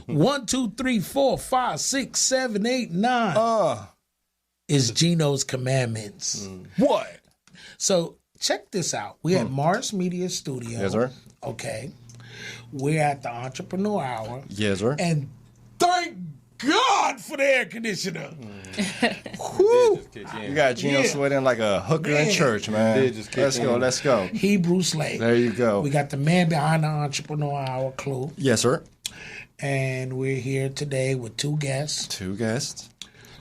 1, 2, 3, 4, 5, 6, 7, 8, 9 is Gino's commandments. What? So check this out. We at Mars Media Studio. Yes, sir. Okay. We're at the Entrepreneur Hour. Yes, sir. And thank God for the air conditioner. Whew. You got Gino sweating like a hooker in church, man. Let's go. Hebrew slave. There you go. We got the man behind the Entrepreneur Hour, Clue. Yes, sir. And we're here today with two guests.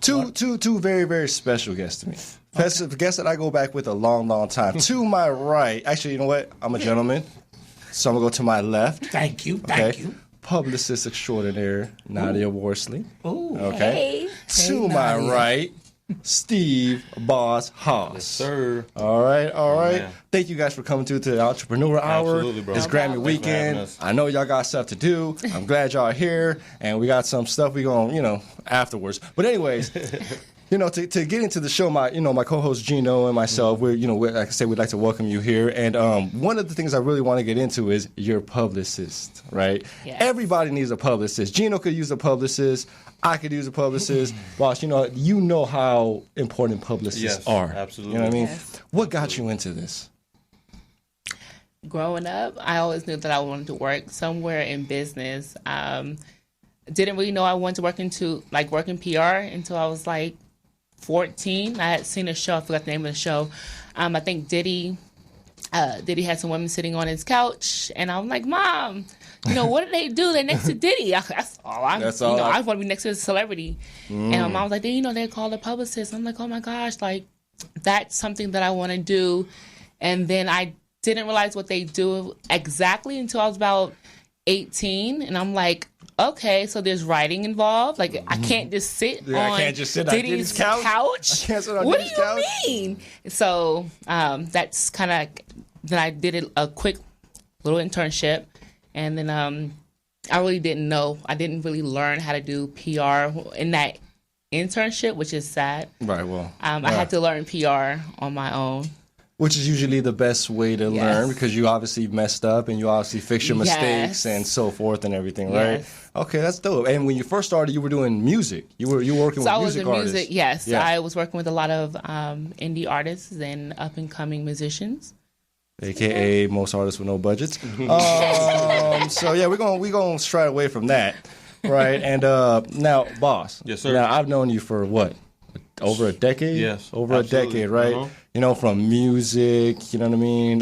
Two very, very special guests to me. Guests that I go back with a long, long time. To my right, actually, you know what? I'm a gentleman, so I'm going to go to my left. Thank you. Publicist extraordinaire, Nadia Worsely. Ooh. Okay. Hey. To my right, Steve Boss Haas. Yes, sir. All right. Man. Thank you guys for coming to the Entrepreneur Hour. Absolutely, bro. It's No Grammy problem. weekend. I know y'all got stuff to do. I'm glad y'all are here, and we got some stuff we going, afterwards. But anyways, to get into the show, my co-host Gino and myself, we're like I said, we'd like to welcome you here. And one of the things I really want to get into is your publicist, right? Yes. Everybody needs a publicist. Gino could use a publicist. I could use a publicist. Boss, you know how important publicists are. Absolutely. You know what I mean? Yes. What got you into this? Growing up, I always knew that I wanted to work somewhere in business. Didn't really know I wanted to work in PR until I was like 14. I had seen a show. I forgot the name of the show. I think Diddy had some women sitting on his couch, and I'm like, Mom, what do they do? They're next to Diddy. That's all. I want to be next to a celebrity. And my mom was like, they're called a publicist. I'm like, oh my gosh, like that's something that I want to do. And then I didn't realize what they do exactly until I was about 18, and I'm like, okay, so there's writing involved. Like I can't just sit on Diddy's couch. I can't sit on What Diddy's do you couch? mean? So that's kind of then I did a quick little internship, and then I really didn't know. I didn't really learn how to do PR in that internship, which is sad. Right. Well, I had to learn PR on my own. Which is usually the best way to learn because you obviously messed up and you obviously fix your mistakes and so forth and everything, right? Yes. Okay, that's dope. And when you first started, you were doing music. You were working with music artists. Yes. I was working with a lot of indie artists and up and coming musicians. AKA most artists with no budgets. So yeah, we're gonna stride away from that, right? And now, Boss. Yes, sir. Now I've known you for what? Over a decade? Yes. Over absolutely. a decade, right? Uh-huh. From music, you know what I mean,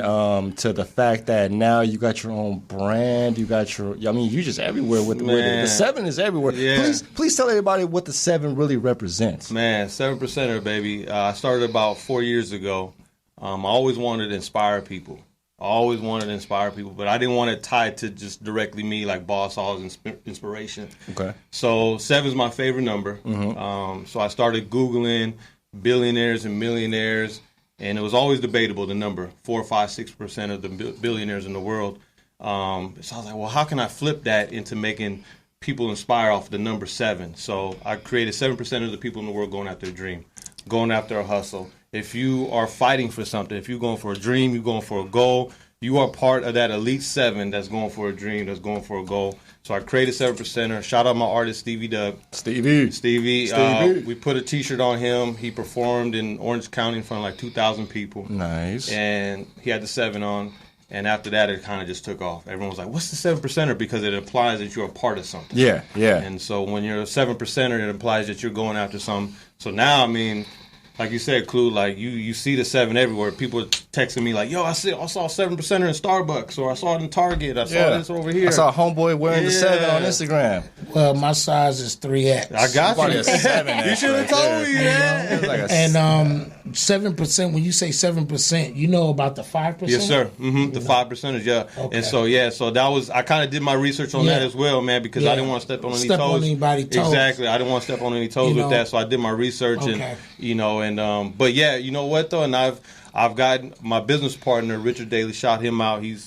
to the fact that now you got your own brand, you just everywhere with it. The 7 is everywhere. Yeah. Please tell everybody what the 7 really represents. Man, 7%er, baby. I started about 4 years ago. I always wanted to inspire people. But I didn't want it tied to just directly me, like Boss Hall's inspiration. Okay. So 7 is my favorite number. Mm-hmm. So I started Googling billionaires and millionaires, and it was always debatable, the number, 4, 5, 6% of the billionaires in the world. So I was like, well, how can I flip that into making people inspire off the number 7? So I created 7% of the people in the world going after a dream, going after a hustle. If you are fighting for something, if you're going for a dream, you're going for a goal, you are part of that elite 7 that's going for a dream, that's going for a goal. So I created 7%er. Shout out my artist, Stevie Dub. Stevie. We put a T-shirt on him. He performed in Orange County in front of like 2,000 people. Nice. And he had the 7 on. And after that, it kind of just took off. Everyone was like, what's the 7%er? Because it implies that you're a part of something. Yeah. And so when you're a 7%er, it implies that you're going after something. So now, I mean, like you said, Clue, like you see the 7 everywhere. People are texting me like, yo, I saw 7%er in Starbucks, or I saw it in Target. I saw this over here. I saw a homeboy wearing the 7 on Instagram. Well, my size is 3X. I got you. A 7X You should have told me that. And 7%, when you say 7%, you know about the 5%? Yes, sir. The 5%ers, yeah. Okay. And so that was, I kind of did my research on that as well, man, because I didn't want to step on any toes. On anybody's toes. Exactly. I didn't want to step on any toes with that, so I did my research but yeah, you know what though, and I've got my business partner Richard Daly. Shout him out. He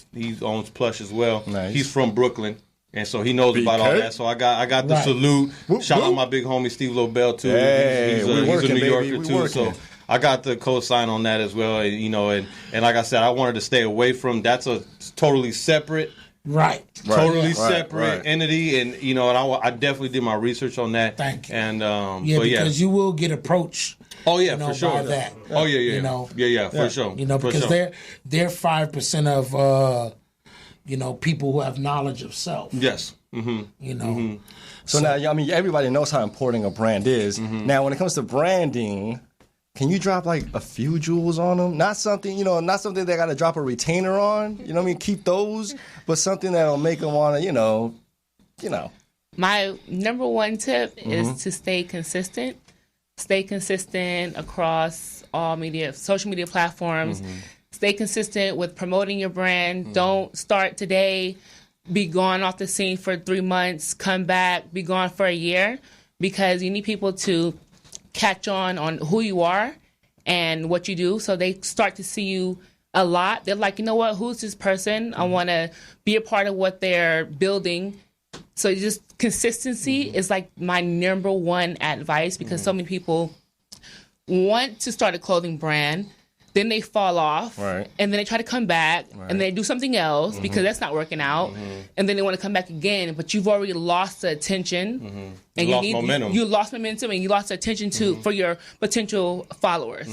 owns Plush as well. Nice. He's from Brooklyn, and so he knows about all that. So I got the salute. Shout out my big homie Steve Lobel too. Hey, he's a New Yorker too. So I got the co-sign on that as well. And like I said, I wanted to stay away from. That's a totally separate Right. Totally Right. separate entity, and and I definitely did my research on that. Thank you. And because you will get approached. Oh yeah, for sure. By that. Oh yeah. For sure. Because they're 5% of people who have knowledge of self. Yes. Mm-hmm. So now, I mean, everybody knows how important a brand is. Mm-hmm. Now, when it comes to branding, can you drop like a few jewels on them? Not something, not something they got to drop a retainer on. You know what I mean? Keep those, but something that'll make them want to, My number one tip is to stay consistent. Stay consistent across all social media platforms. Stay consistent with promoting your brand. Don't start today, be gone off the scene for 3 months, come back, be gone for a year, because you need people to catch on who you are and what you do. So they start to see you a lot. They're like, you know what, who's this person? I want to be a part of what they're building. So just consistency is like my number one advice, because so many people want to start a clothing brand, then they fall off, right, and then they try to come back, and they do something else because that's not working out, and then they want to come back again, but you've already lost the attention, and you lost momentum. You lost momentum, and you lost attention for your potential followers.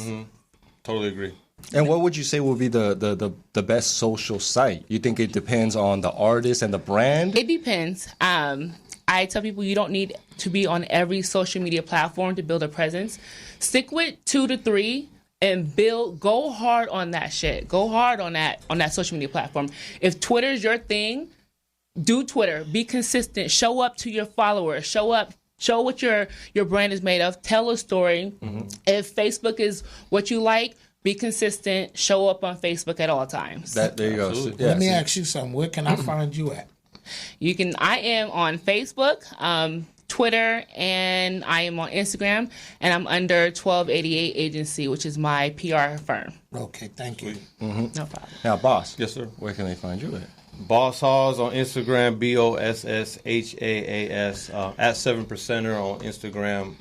Totally agree. And what would you say would be the best social site? You think it depends on the artist and the brand? It depends. I tell people you don't need to be on every social media platform to build a presence. Stick with 2 to 3 and go hard on that shit. Go hard on that social media platform. If Twitter's your thing, do Twitter. Be consistent. Show up to your followers. Show what your brand is made of. Tell a story. If Facebook is what you like, be consistent. Show up on Facebook at all times. There you go. Absolutely. Let me ask you something. Where can I find you at? I am on Facebook, Twitter, and I am on Instagram, and I'm under 1288 Agency, which is my PR firm. Okay, thank you. No problem. Now, boss. Yes, sir. Where can they find you at? Boss Haas on Instagram, BOSSHAAS, at 7%er on Instagram,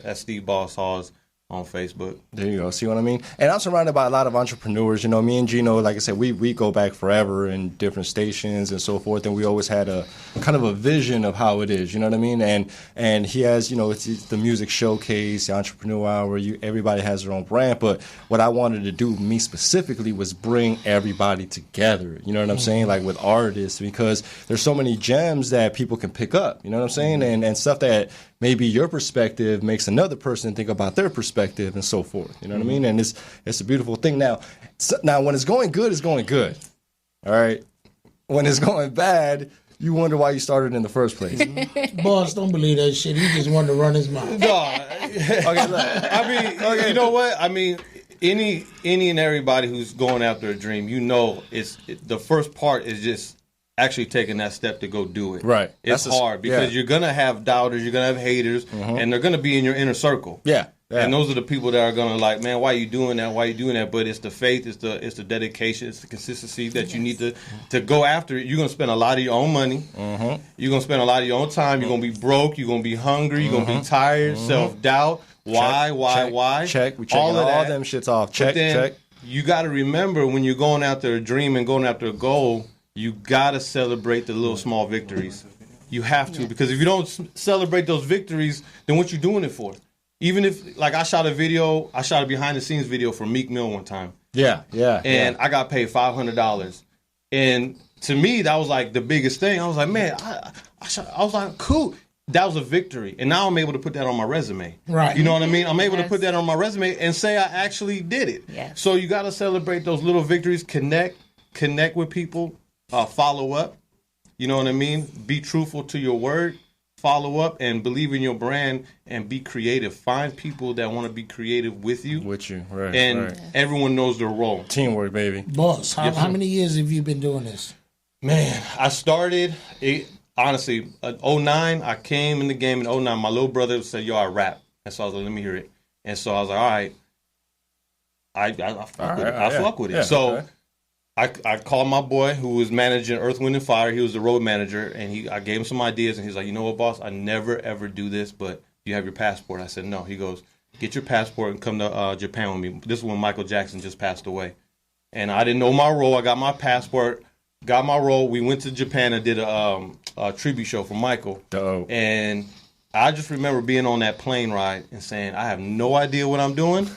at Steve Boss Haas on Facebook. There you go. See what I mean? And I'm surrounded by a lot of entrepreneurs. Me and Gino, like I said, we go back forever in different stations and so forth, and we always had a kind of a vision of how it is. You know what I mean? And he has, it's the music showcase, the entrepreneur hour. Everybody has their own brand, but what I wanted to do, me specifically, was bring everybody together. You know what I'm saying? Like with artists, because there's so many gems that people can pick up. You know what I'm saying? And stuff that maybe your perspective makes another person think about their perspective and so forth. You know what I mean? And it's a beautiful thing. Now, when it's going good, it's going good. All right? When it's going bad, you wonder why you started in the first place. Boss, don't believe that shit. He just wanted to run his mouth. No, okay, look, I mean, you know what? I mean, any and everybody who's going after a dream, the first part is just actually taking that step to go do it. Right. It's hard because you're going to have doubters, you're going to have haters, and they're going to be in your inner circle. Yeah. And those are the people that are going to like, man, why are you doing that? Why are you doing that? But it's the faith, it's the dedication, it's the consistency that you need to go after it. You're going to spend a lot of your own money. You're going to spend a lot of your own time. You're going to be broke. You're going to be hungry. You're going to be tired, self-doubt. Why? Check. We checking all them shits off. Check. You got to remember when you're going after a dream and going after a goal, you got to celebrate the little small victories. You have to, because if you don't celebrate those victories, then what you doing it for? Even if, like, I shot a behind-the-scenes video for Meek Mill one time. Yeah. And I got paid $500. And to me, that was, like, the biggest thing. I was like, man, I was like, cool. That was a victory. And now I'm able to put that on my resume. Right. You know what I mean? I'm able to put that on my resume and say I actually did it. Yes. So you got to celebrate those little victories, connect with people, follow up. You know what I mean? Be truthful to your word. Follow up and believe in your brand and be creative. Find people that want to be creative with you. Right. And everyone knows their role. Teamwork, baby. Boss, how many years have you been doing this? Man, I started, honestly, in 2009, I came in the game in 2009. My little brother said, yo, I rap. And so I was like, let me hear it. And so I was like, all right. I fuck with it. Yeah, so okay. I called my boy who was managing Earth, Wind, and Fire. He was the road manager, and I gave him some ideas, and he's like, you know what, boss? I never, ever do this, but you have your passport. I said, no. He goes, get your passport and come to Japan with me. This is when Michael Jackson just passed away. And I didn't know my role. I got my passport. got my role. We went to Japan and did a tribute show for Michael. Dope. And I just remember being on that plane ride and saying, I have no idea what I'm doing,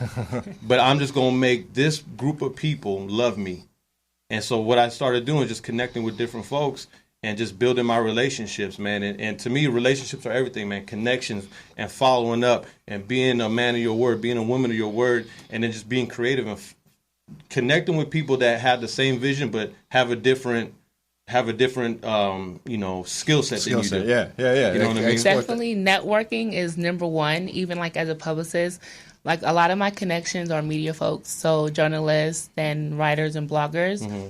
but I'm just going to make this group of people love me. And so what I started doing is just connecting with different folks and just building my relationships, man. And to me, relationships are everything, man. Connections and following up and being a man of your word, being a woman of your word, and then just being creative and connecting with people that have the same vision but have a different skill set than you do. Yeah. You know what I mean? Definitely networking is number one, even like as a publicist. Like a lot of my connections are media folks, so journalists and writers and bloggers. Mm-hmm.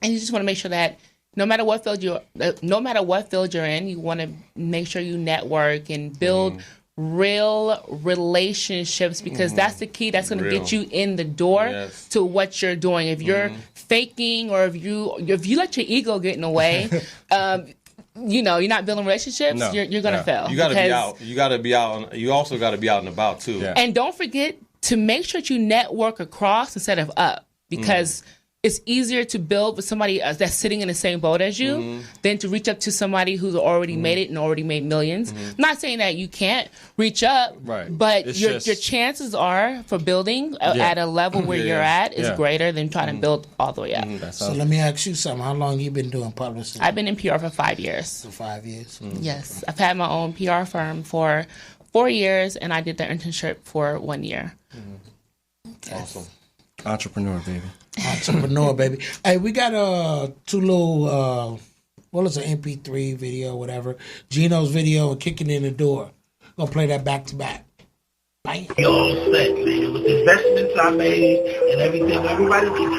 And you just want to make sure that no matter what field you're in, you want to make sure you network and build real relationships, because that's the key. That's going to get you in the door to what you're doing. If you're faking, or if you let your ego get in the way, you're not building relationships. No. You're going to fail. You got to be out. You got to be out. You also got to be out and about too. Yeah. And don't forget to make sure that you network across instead of up, because it's easier to build with somebody that's sitting in the same boat as you than to reach up to somebody who's already made it and already made millions. I'm not saying that you can't reach up, but your chances are for building at a level where you're at is greater than trying to build all the way up. So let me ask you something. How long you been doing publicity? I've been in PR for 5 years. For 5 years? Yes. I've had my own PR firm for 4 years, and I did the internship for 1 year. Awesome. Entrepreneur, baby. Entrepreneur, baby. Hey, we got two little, it's an MP3 video, whatever. Gino's video and Kicking in the Door. Gonna play that back to back. Bam. All set, man. With the investments I made and everything, everybody can